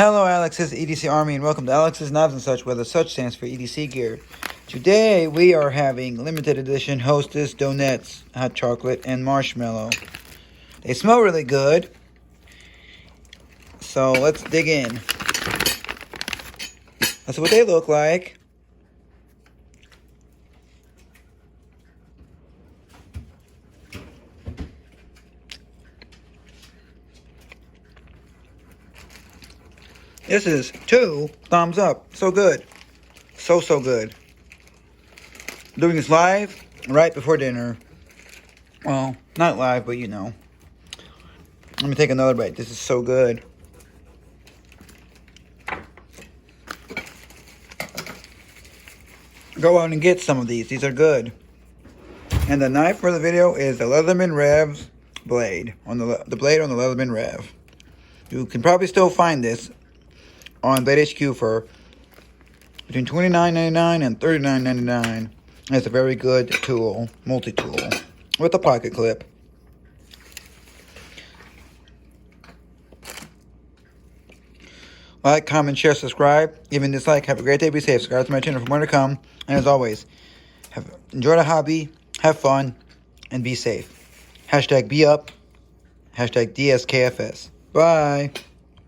Hello, Alex's EDC Army, and welcome to Alex's Knives and Such, where the such stands for EDC gear. Today, we are having limited edition Hostess Donettes hot chocolate and marshmallow. They smell really good, so let's dig in. That's what they look like. This is 2 thumbs up. So good. So good. Doing this live right before dinner. Well, not live, but you know. Let me take another bite. This is so good. Go out and get some of these. These are good. And the knife for the video is the Leatherman Rev blade. The blade on the Leatherman Rev. You can probably still find this on Blade HQ for between $29.99 and $39.99. It's a very good tool, multi-tool, with a pocket clip. Like, comment, share, subscribe. Even dislike. Have a great day. Be safe. Subscribe to my channel for more to come. And as always, enjoy the hobby, have fun, and be safe. Hashtag be up. Hashtag DSKFS. Bye.